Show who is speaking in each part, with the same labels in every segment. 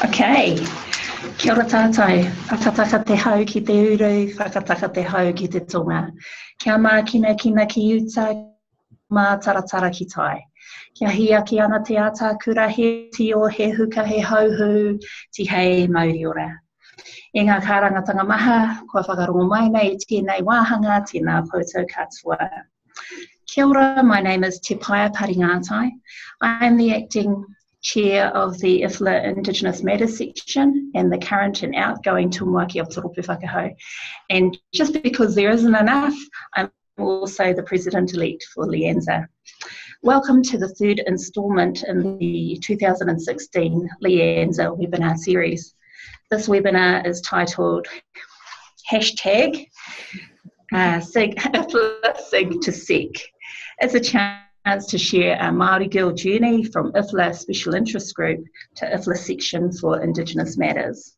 Speaker 1: Okay, kia ora tātou, whakataka te hau ki te uru, whakataka te hau ki te tonga. Kia mākina kina ki uta, mā taratara ki tai. Kia hia ki ana te ata kura he tio, he huka, he hauhu, ti hei mauri ora. E ngā kārangatanga maha, kua whakarongo mai nei, tēnei wāhanga, tēnā koutou katoa. Kia ora, my name is Te Paea Taiuru. I am the acting Chair of the IFLA Indigenous Matters section and the current and outgoing tumuaki of Te Ropu Whakahau. And just because there isn't enough, I'm also the President-elect for LIANZA. Welcome to the third instalment in the 2016 LIANZA webinar series. This webinar is titled hashtag Sig to Sec. It's a chance to share our Māori girl journey from IFLA Special Interest Group to IFLA Section for Indigenous Matters.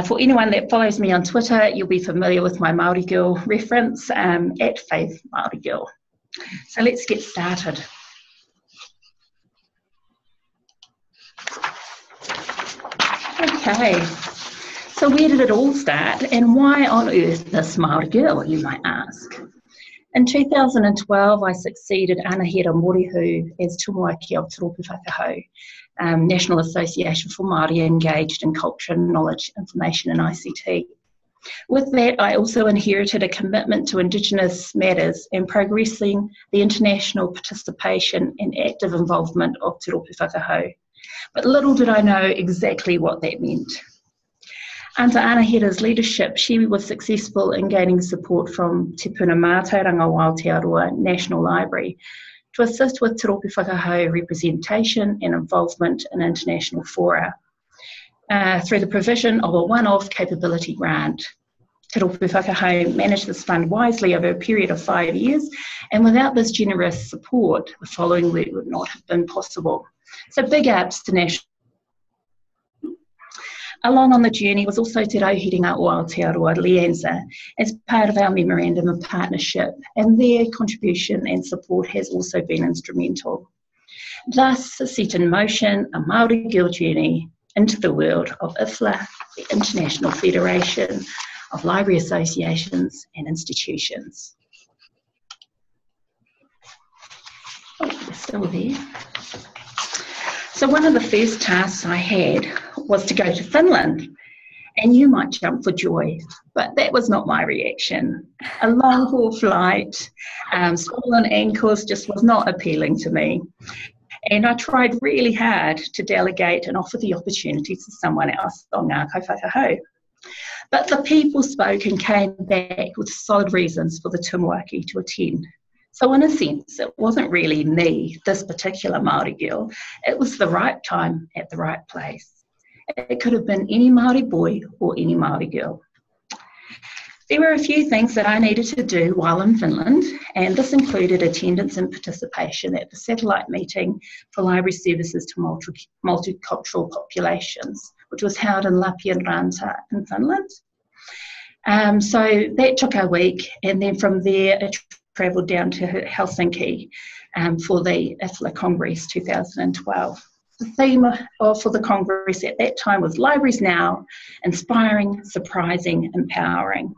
Speaker 1: For anyone that follows me on Twitter, you'll be familiar with my Māori girl reference at Faith Māori Girl. So let's get started. Okay, so where did it all start and why on earth this Māori girl, you might ask? In 2012, I succeeded Anahera Morihu as tumuaki of Te Ropu Whakahau, National Association for Māori engaged in culture, knowledge, information and ICT. With that, I also inherited a commitment to Indigenous matters and progressing the international participation and active involvement of Te Ropu Whakahau. But little did I know exactly what that meant. Under Anahera's leadership, she was successful in gaining support from Te Puna Mātauranga o Aotearoa National Library to assist with Te Ropu Whakahau representation and involvement in international fora through the provision of a one-off capability grant. Te Ropu Whakahau managed this fund wisely over a period of 5 years, and without this generous support, the following work would not have been possible. So big ups to National. Along on the journey was also Te Rauhiringa o Aotearoa LIANZA as part of our Memorandum of Partnership, and their contribution and support has also been instrumental. Thus set in motion a Māori girl journey into the world of IFLA, the International Federation of Library Associations and Institutions. Oh, we're still there. So one of the first tasks I had was to go to Finland, and you might jump for joy, but that was not my reaction. A long haul flight, swollen ankles just was not appealing to me. And I tried really hard to delegate and offer the opportunity to someone else on Ngā Whakahau. But the people spoke and came back with solid reasons for the tumuaki to attend. So in a sense, it wasn't really me, this particular Māori girl. It was the right time at the right place. It could have been any Māori boy or any Māori girl. There were a few things that I needed to do while in Finland, and this included attendance and participation at the satellite meeting for library services to multicultural populations, which was held in LIANZA in Finland. So that took a week, and then from there I travelled down to Helsinki for the IFLA Congress 2012. The theme for the Congress at that time was Libraries Now, Inspiring, Surprising, Empowering.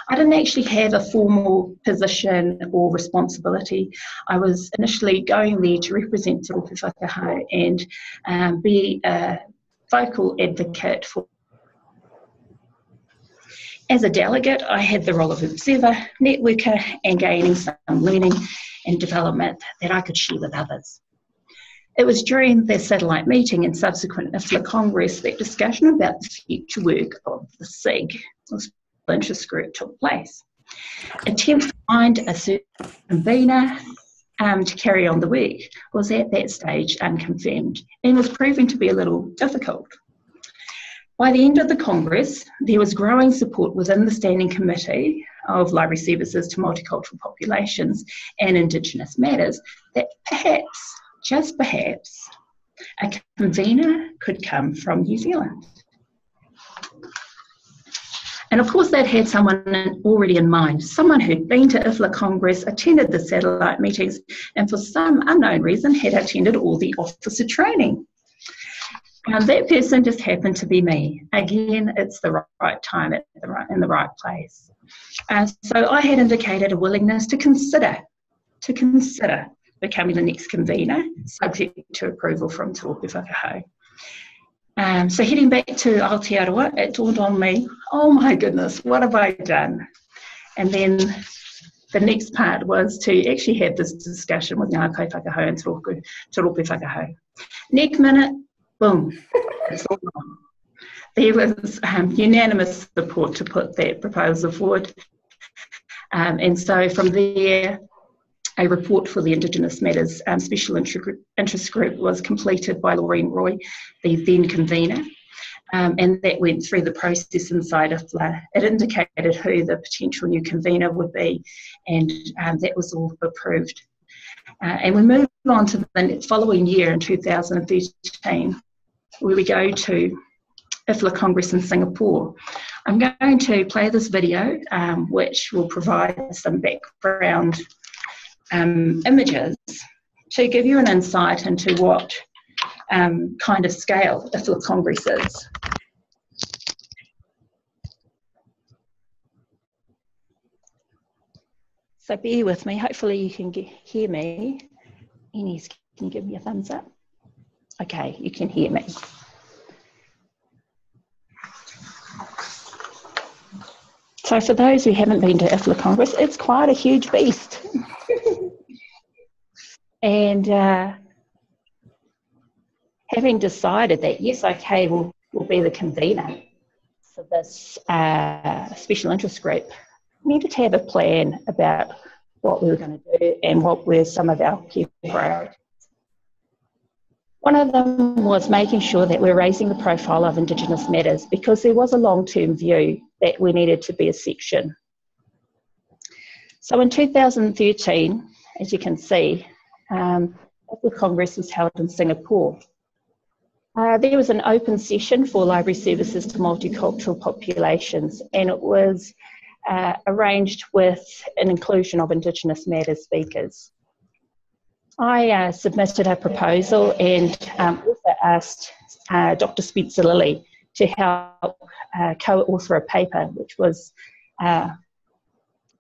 Speaker 1: I didn't actually have a formal position or responsibility. I was initially going there to represent Te Ropu Whakahau and be a vocal advocate for. As a delegate, I had the role of observer, networker, and gaining some learning and development that I could share with others. It was during the satellite meeting and subsequent IFLA Congress that discussion about the future work of the SIG, or Special Interest Group, took place. Attempts to find a certain convener to carry on the work was at that stage unconfirmed and was proving to be a little difficult. By the end of the Congress, there was growing support within the Standing Committee of Library Services to Multicultural Populations and Indigenous Matters that perhaps, just perhaps, a convener could come from New Zealand. And of course they'd had someone already in mind, someone who'd been to IFLA Congress, attended the satellite meetings, and for some unknown reason had attended all the officer training. That person just happened to be me. Again, it's the right time in the right place. So I had indicated a willingness to consider becoming the next convener, subject to approval from Te Whakaho. So heading back to Aotearoa, it dawned on me, oh my goodness, what have I done? And then the next part was to actually have this discussion with Ngā Kaupakaho and Te Rope Whakaho. Next minute, boom, it's all on. There was unanimous support to put that proposal forward. And so from there, a report for the Indigenous Matters Special Interest Group was completed by Laureen Roy, the then convener, and that went through the process inside IFLA. It indicated who the potential new convener would be, and that was all approved. And we moved on to the following year in 2013, where we go to IFLA Congress in Singapore. I'm going to play this video, which will provide some background images to give you an insight into what kind of scale IFLA Congress is. So bear with me, hopefully you can hear me. Ines, can you give me a thumbs up? Okay, you can hear me. So for those who haven't been to IFLA Congress, it's quite a huge beast. And having decided that, yes, okay, we'll be the convener for this special interest group, we needed to have a plan about what we were going to do and what were some of our key priorities. One of them was making sure that we're raising the profile of Indigenous matters, because there was a long-term view that we needed to be a section. So in 2013, as you can see, the Congress was held in Singapore. There was an open session for library services to multicultural populations, and it was arranged with an inclusion of Indigenous matters speakers. I submitted a proposal and also asked Dr. Spencer Lilly to help co-author a paper which was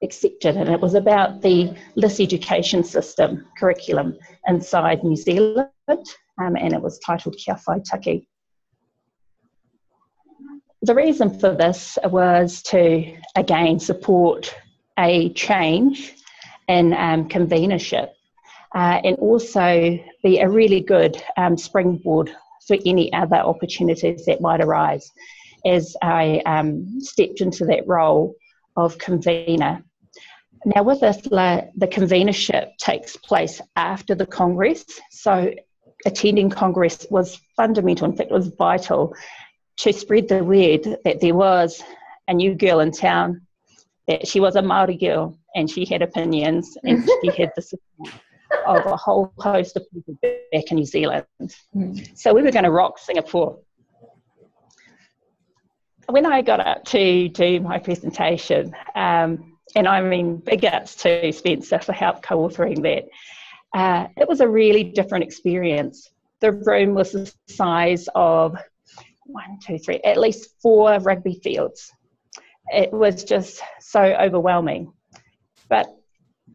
Speaker 1: accepted, and it was about the LIS education system curriculum inside New Zealand, and it was titled Kia Whai Taki. The reason for this was to, again, support a change in convenership, and also be a really good springboard for any other opportunities that might arise as I stepped into that role of convener. Now with IFLA, the convenership takes place after the Congress, so attending Congress was fundamental, in fact it was vital, to spread the word that there was a new girl in town, that she was a Māori girl and she had opinions and she had the support of a whole host of people back in New Zealand. So we were going to rock Singapore. When I got up to do my presentation, and I mean big ups to Spencer for help co-authoring that, it was a really different experience. The room was the size of 1, 2, 3, at least 4 rugby fields. It was just so overwhelming. But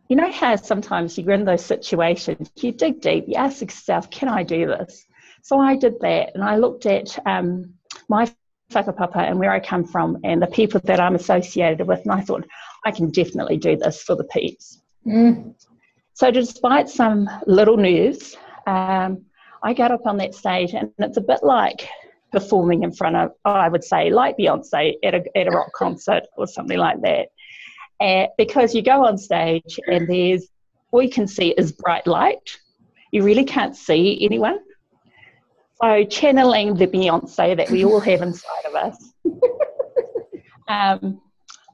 Speaker 1: you know how sometimes you're in those situations, you dig deep, you ask yourself, can I do this? So I did that, and I looked at my whakapapa and where I come from and the people that I'm associated with, and I thought, I can definitely do this for the peeps. So despite some little nerves, I got up on that stage, and it's a bit like performing in front of, I would say, like Beyonce at a rock concert or something like that. Because you go on stage and there's, all you can see is bright light. You really can't see anyone. So channeling the Beyonce that we all have inside of us.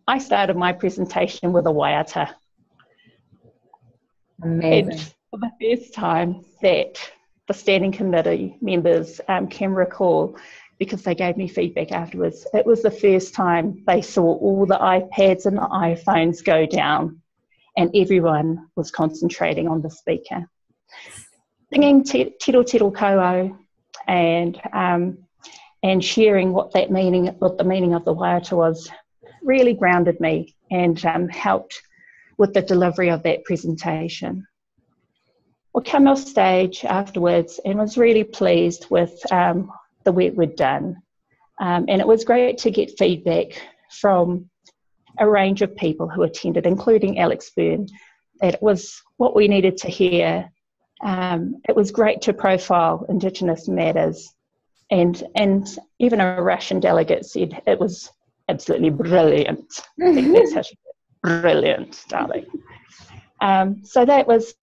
Speaker 1: I started my presentation with a waiata.
Speaker 2: Amazing.
Speaker 1: And for the first time that the standing committee members can recall, because they gave me feedback afterwards, it was the first time they saw all the iPads and the iPhones go down and everyone was concentrating on the speaker. Singing Tiro Tiro Ko'o, and sharing what the meaning of the waiata was really grounded me and helped with the delivery of that presentation. I came off stage afterwards and was really pleased with the work we'd done. And it was great to get feedback from a range of people who attended, including Alex Byrne, that it was what we needed to hear. It was great to profile Indigenous matters, and even a Russian delegate said it was absolutely brilliant. I think that's how she said it. Brilliant, darling. So that was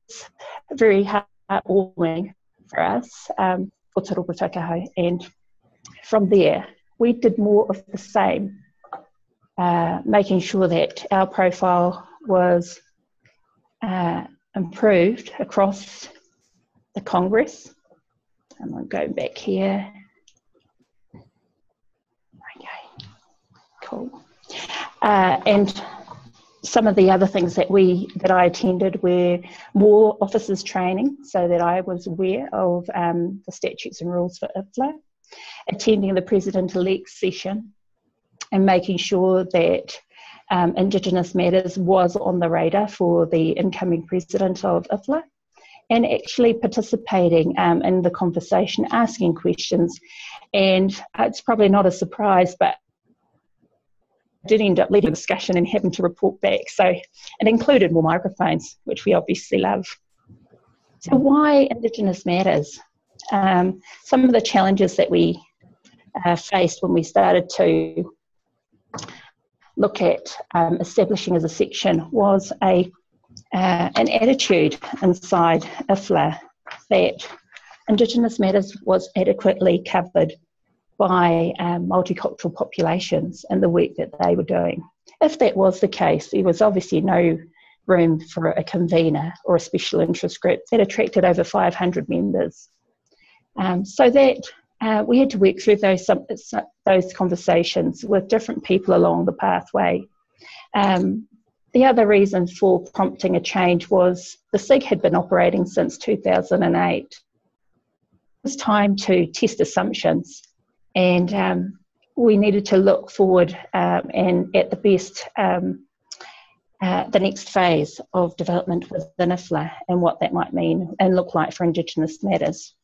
Speaker 1: very heartwarming for us, for Te Rapa Whakaho, and from there we did more of the same, making sure that our profile was improved across the Congress. And I'm going back here. Okay, cool. And some of the other things that I attended were more officers training, so that I was aware of the statutes and rules for IFLA, attending the President-elect session and making sure that Indigenous matters was on the radar for the incoming President of IFLA, and actually participating in the conversation, asking questions. And it's probably not a surprise, but I did end up leading a discussion and having to report back. So it included more microphones, which we obviously love. So why Indigenous matters? Some of the challenges that we faced when we started to look at establishing as a section was an attitude inside IFLA that Indigenous matters was adequately covered by multicultural populations and the work that they were doing. If that was the case, there was obviously no room for a convener or a special interest group that attracted over 500 members. So that we had to work through those conversations with different people along the pathway. The other reason for prompting a change was the SIG had been operating since 2008. It was time to test assumptions, and we needed to look forward and at the best the next phase of development within IFLA and what that might mean and look like for Indigenous matters.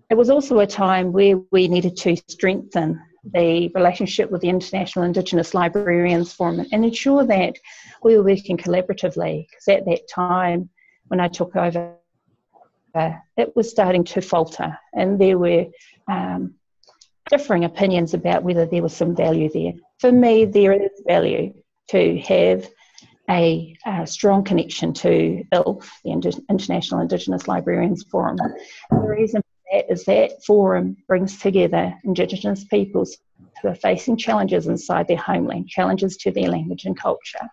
Speaker 1: It was also a time where we needed to strengthen the relationship with the International Indigenous Librarians Forum and ensure that we were working collaboratively, because at that time when I took over, it was starting to falter, and there were differing opinions about whether there was some value there. For me, there is value to have a strong connection to ILF, the International Indigenous Librarians Forum. And the reason for that is that forum brings together Indigenous peoples who are facing challenges inside their homeland, challenges to their language and culture.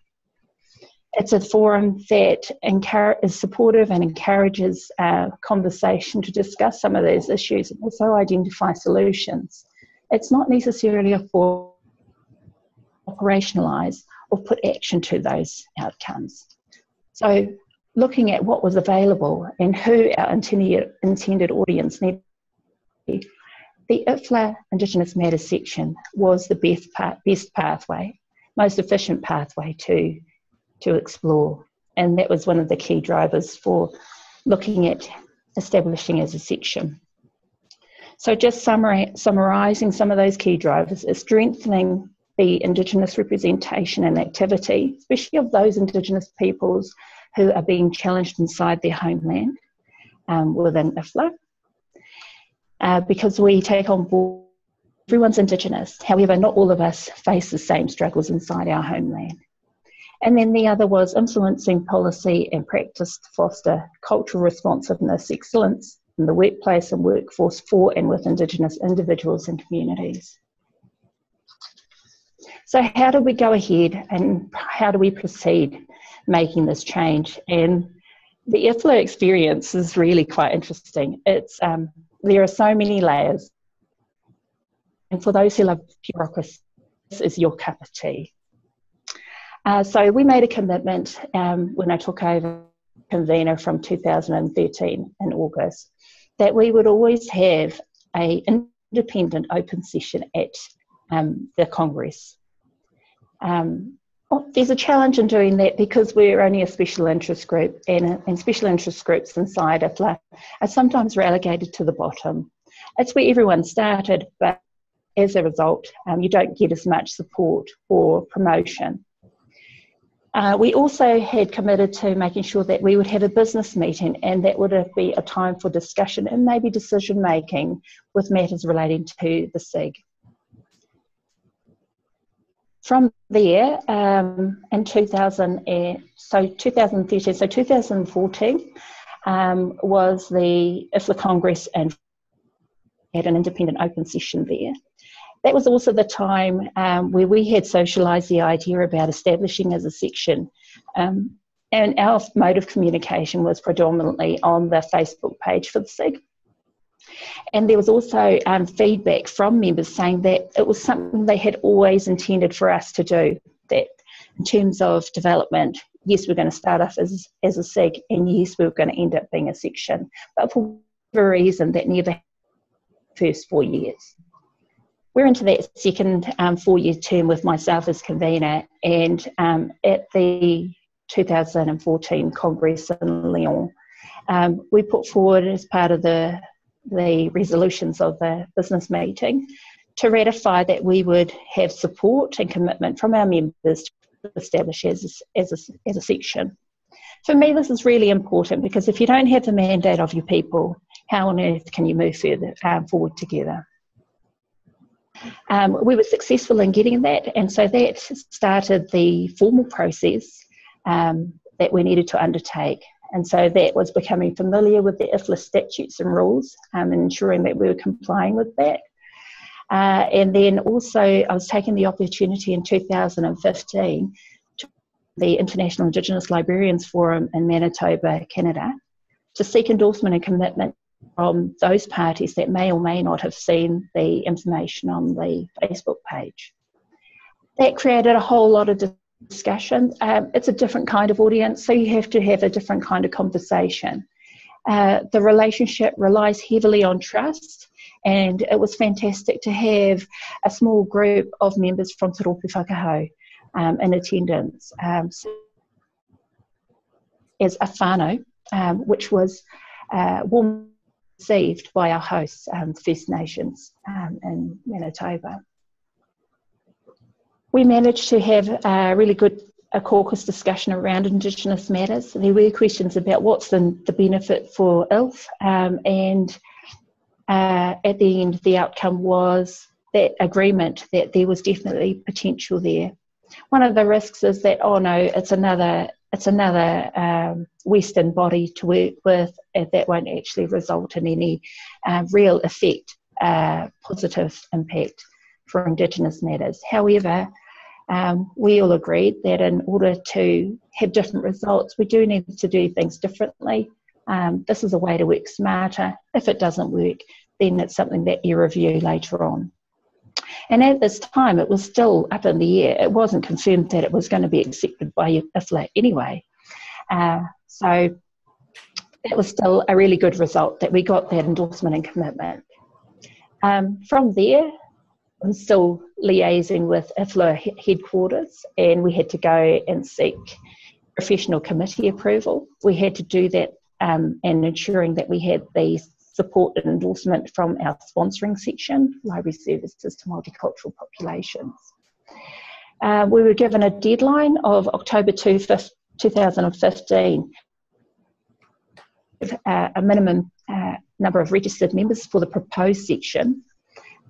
Speaker 1: It's a forum that is supportive and encourages conversation to discuss some of those issues and also identify solutions. It's not necessarily a forum to operationalise or put action to those outcomes. So looking at what was available and who our intended audience needed, the IFLA Indigenous Matters section was the best pathway, most efficient pathway to explore. And that was one of the key drivers for looking at establishing as a section. So just summarising some of those key drivers is strengthening the Indigenous representation and activity, especially of those Indigenous peoples who are being challenged inside their homeland within IFLA, because we take on board everyone's Indigenous. However, not all of us face the same struggles inside our homeland. And then the other was influencing policy and practice to foster cultural responsiveness, excellence in the workplace and workforce for and with Indigenous individuals and communities. So how do we go ahead and how do we proceed making this change? And the IFLA experience is really quite interesting. It's there are so many layers. And for those who love bureaucracy, this is your cup of tea. So we made a commitment when I took over convener from 2013 in August, that we would always have an independent open session at the Congress. There's a challenge in doing that because we're only a special interest group, and special interest groups inside IFLA are sometimes relegated to the bottom. It's where everyone started, but as a result, you don't get as much support or promotion. We also had committed to making sure that we would have a business meeting, and that would be a time for discussion and maybe decision making with matters relating to the SIG. From there, in 2013, so 2014 was the IFLA Congress, and had an independent open session there. That was also the time where we had socialised the idea about establishing as a section, and our mode of communication was predominantly on the Facebook page for the SIG. And there was also feedback from members saying that it was something they had always intended for us to do, that in terms of development, yes, we're going to start off as a SIG, and yes, we were going to end up being a section, but for whatever reason, that never happened the first 4 years. We're into that second 4-year term with myself as convener, and at the 2014 Congress in Lyon, we put forward as part of the resolutions of the business meeting to ratify that we would have support and commitment from our members to establish as a section. For me, this is really important, because if you don't have the mandate of your people, how on earth can you move further forward together? We were successful in getting that, and so that started the formal process that we needed to undertake. And so that was becoming familiar with the IFLA statutes and rules, and ensuring that we were complying with that. And then also I was taking the opportunity in 2015 to the International Indigenous Librarians Forum in Manitoba, Canada, to seek endorsement and commitment from those parties that may or may not have seen the information on the Facebook page. That created a whole lot of discussion. It's a different kind of audience, so you have to have a different kind of conversation. The relationship relies heavily on trust, and it was fantastic to have a small group of members from Te Rōpū Whakahau in attendance as a whānau, which was warmly received by our hosts, First Nations in Manitoba. We managed to have a really good caucus discussion around Indigenous matters. There were questions about what's the benefit for ILF, and at the end, the outcome was that agreement that there was definitely potential there. One of the risks is that, oh no, it's another Western body to work with, and that won't actually result in any real effect, positive impact for Indigenous matters. However, we all agreed that in order to have different results, we do need to do things differently. This is a way to work smarter. If it doesn't work, then it's something that you review later on. And at this time, it was still up in the air. It wasn't confirmed that it was going to be accepted by IFLA anyway. So that was still a really good result, that we got that endorsement and commitment. From there, I'm still liaising with IFLA headquarters, and we had to go and seek professional committee approval. We had to do that and ensuring that we had the support and endorsement from our sponsoring section, Library Services to Multicultural Populations. We were given a deadline of October 2015, a minimum number of registered members for the proposed section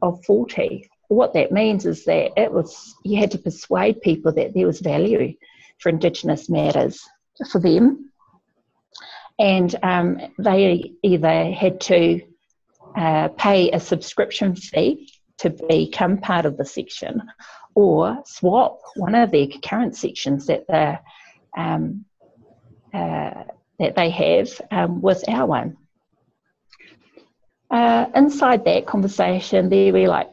Speaker 1: of 40. What that means is that you had to persuade people that there was value for Indigenous matters for them, and they either had to pay a subscription fee to become part of the section, or swap one of their current sections that they have with our one. Inside that conversation, there were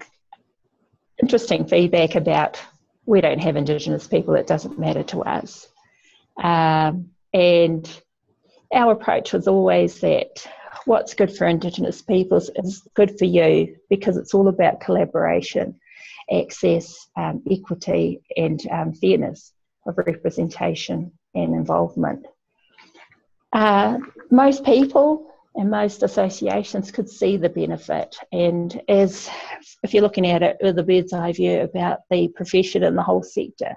Speaker 1: interesting feedback about, we don't have Indigenous people, it doesn't matter to us. And our approach was always that what's good for Indigenous peoples is good for you, because it's all about collaboration, access, equity, and fairness of representation and involvement. Most people and most associations could see the benefit, and if you're looking at it with a bird's eye view about the profession and the whole sector,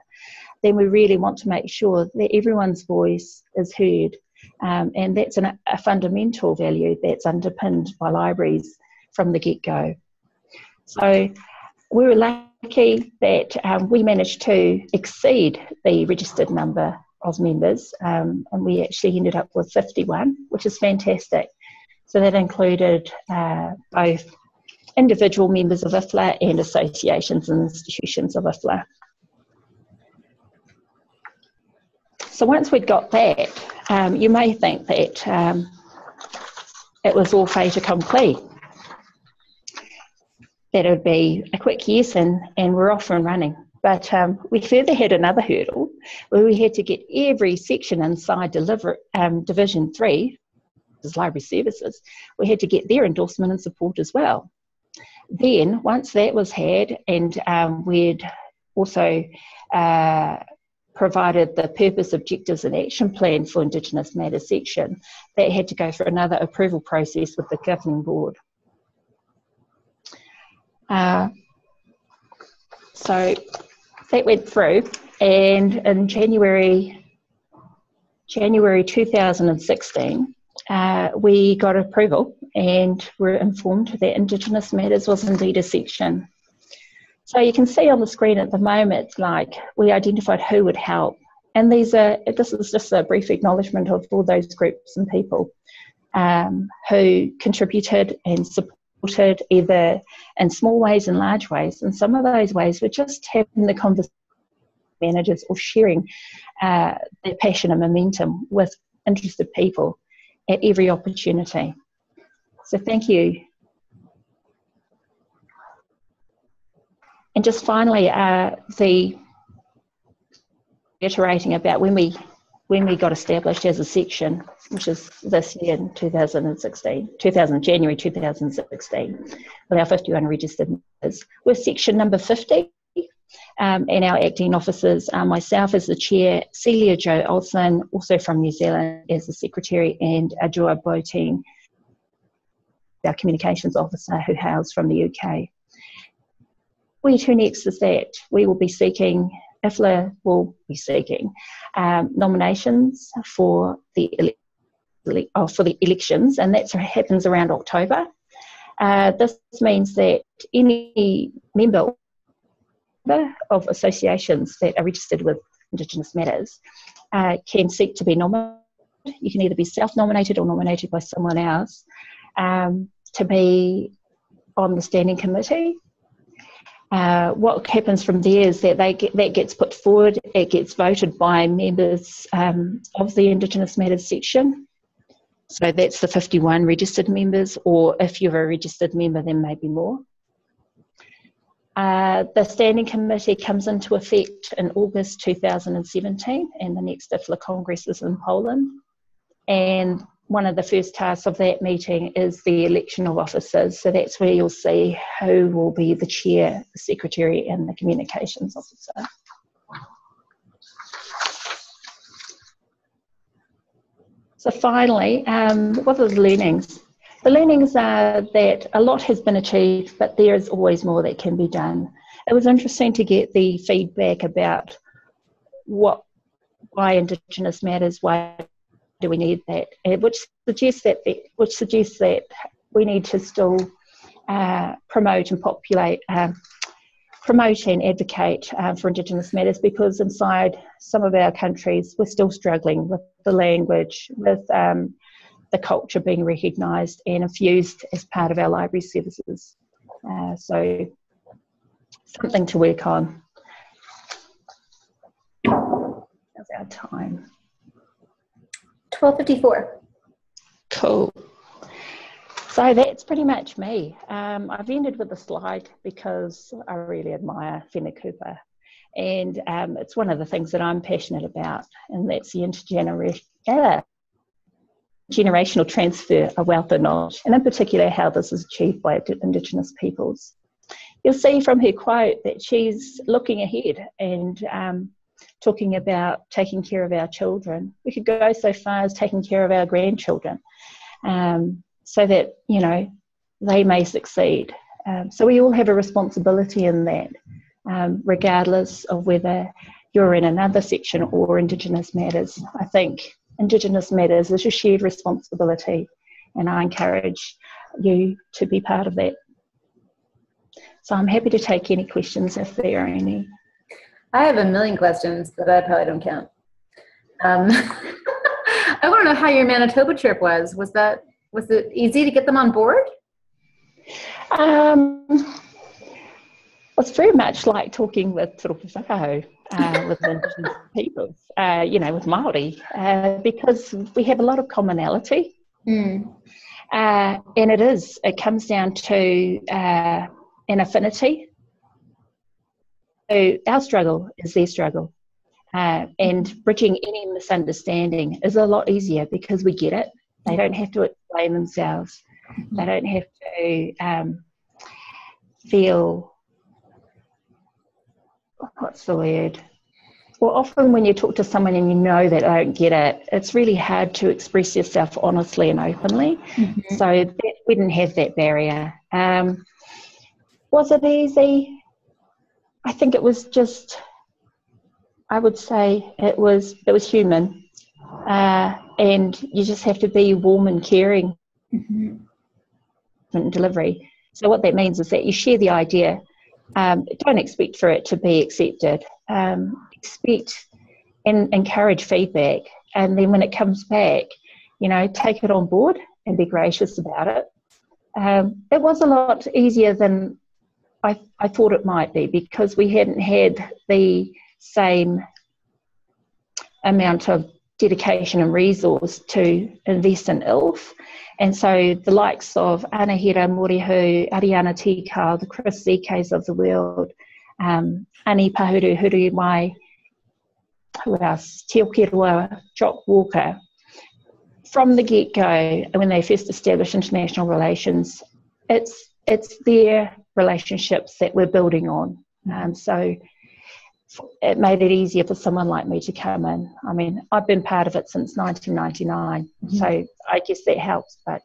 Speaker 1: then we really want to make sure that everyone's voice is heard, and that's a fundamental value that's underpinned by libraries from the get-go. So we were lucky that we managed to exceed the registered number of members, and we actually ended up with 51, which is fantastic. So that included both individual members of IFLA and associations and institutions of IFLA. So once we'd got that, you may think that it was all fait accompli, that it would be a quick yes and we're off and running. But we further had another hurdle where we had to get every section inside Division 3, as library services, we had to get their endorsement and support as well. Then, once that was had, and we'd also provided the purpose, objectives and action plan for Indigenous Matters section, that had to go through another approval process with the governing board. So that went through, and in January 2016, we got approval and were informed that Indigenous Matters was indeed a section. So you can see on the screen at the moment, like, we identified who would help. And this is just a brief acknowledgement of all those groups and people who contributed and supported, either in small ways and large ways. And some of those ways were just having the conversation with managers or sharing their passion and momentum with interested people at every opportunity. So thank you. And just finally, reiterating about when we got established as a section, which is this year in January 2016, with our 51 registered members. We're section number 50, and our acting officers are myself as the chair, Celia Jo Olsen, also from New Zealand, as the secretary, and Ajua Boateng, our communications officer, who hails from the UK. Where to next is that we will be seeking, IFLA will be seeking nominations for the elections, and that happens around October. This means that any member of associations that are registered with Indigenous Matters can seek to be nominated. You can either be self-nominated or nominated by someone else to be on the standing committee. What happens from there is that that gets put forward, it gets voted by members of the Indigenous Matters section. So that's the 51 registered members, or if you're a registered member, then maybe more. The standing committee comes into effect in August 2017, and the next IFLA Congress is in Poland. And one of the first tasks of that meeting is the election of officers. So that's where you'll see who will be the chair, the secretary, and the communications officer. So finally, what are the learnings? The learnings are that a lot has been achieved, but there is always more that can be done. It was interesting to get the feedback about why Indigenous Matters, why do we need that, which suggests that we need to still promote and promote and advocate for Indigenous Matters, because inside some of our countries we're still struggling with the language, with the culture being recognised and infused as part of our library services. So something to work on. That's our time.
Speaker 2: 12:54.
Speaker 1: Cool. So that's pretty much me. I've ended with a slide because I really admire Whena Cooper, and it's one of the things that I'm passionate about, and that's the generational transfer of wealth and knowledge, and in particular how this is achieved by Indigenous peoples. You'll see from her quote that she's looking ahead and talking about taking care of our children. We could go so far as taking care of our grandchildren, so that, you know, they may succeed. So we all have a responsibility in that, regardless of whether you're in another section or Indigenous Matters. I think Indigenous Matters is a shared responsibility, and I encourage you to be part of that. So I'm happy to take any questions if there are any.
Speaker 2: I have a million questions, but I probably don't count. I want to know how your Manitoba trip was. Was it easy to get them on board?
Speaker 1: It's very much like talking with Turupu Whakao, with Indigenous peoples, you know, with Māori, because we have a lot of commonality. And it comes down to an affinity. So our struggle is their struggle. And bridging any misunderstanding is a lot easier because we get it. They don't have to explain themselves. They don't have to feel, what's the word? Well, often when you talk to someone and you know that they don't get it, it's really hard to express yourself honestly and openly. So we didn't have that barrier. Was it easy? I think it was just, I would say it was human. And you just have to be warm and caring in delivery. So what that means is that you share the idea. Don't expect for it to be accepted. Expect and encourage feedback. And then when it comes back, you know, take it on board and be gracious about it. It was a lot easier than I thought it might be, because we hadn't had the same amount of dedication and resource to invest in ILF. And so the likes of Anahira Morihu, Ariana Tikau, the Chris Zekes of the world, Ani Pahuru Huru Mai, who else? Te Okerua, Jock Walker, from the get-go, when they first established international relations, it's their relationships that we're building on. So it made it easier for someone like me to come in. I mean, I've been part of it since 1999, so I guess that helps. But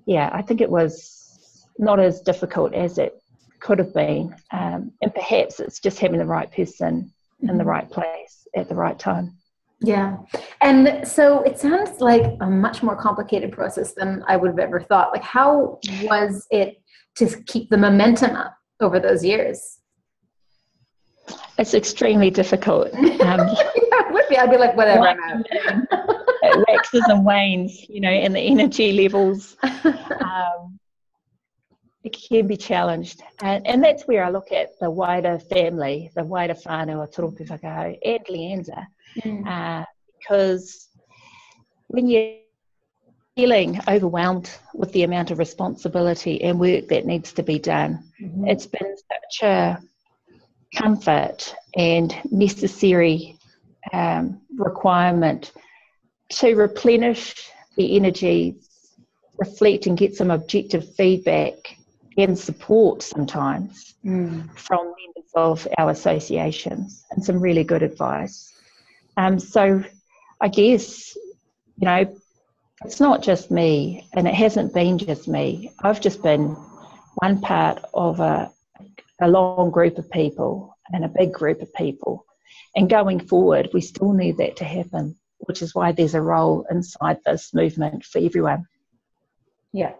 Speaker 1: yeah, I think it was not as difficult as it could have been. And perhaps it's just having the right person in the right place at the right time.
Speaker 2: Yeah. And so it sounds like a much more complicated process than I would have ever thought. Like, how was it to keep the momentum up over those years?
Speaker 1: It's extremely difficult.
Speaker 2: It would be. I'd be like, whatever, I'm out.
Speaker 1: It waxes and wanes, you know, and the energy levels, it can be challenged. And that's where I look at the wider family, the wider whānau, Turupu Whakao, and LIANZA, because when you're feeling overwhelmed with the amount of responsibility and work that needs to be done, it's been such a comfort and necessary requirement to replenish the energy, reflect and get some objective feedback and support sometimes from members of our associations, and some really good advice. So I guess, you know, it's not just me, and it hasn't been just me. I've just been one part of a long group of people and a big group of people. And going forward, we still need that to happen, which is why there's a role inside this movement for everyone.
Speaker 2: Yeah.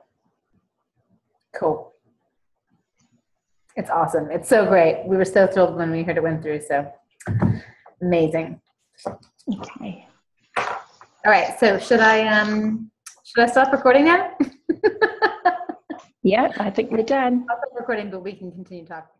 Speaker 2: Cool. It's awesome. It's so great. We were so thrilled when we heard it went through. So amazing.
Speaker 1: Okay.
Speaker 2: All right. So should I stop recording now?
Speaker 1: Yeah, I think we're done.
Speaker 2: I'll stop recording, but we can continue talking.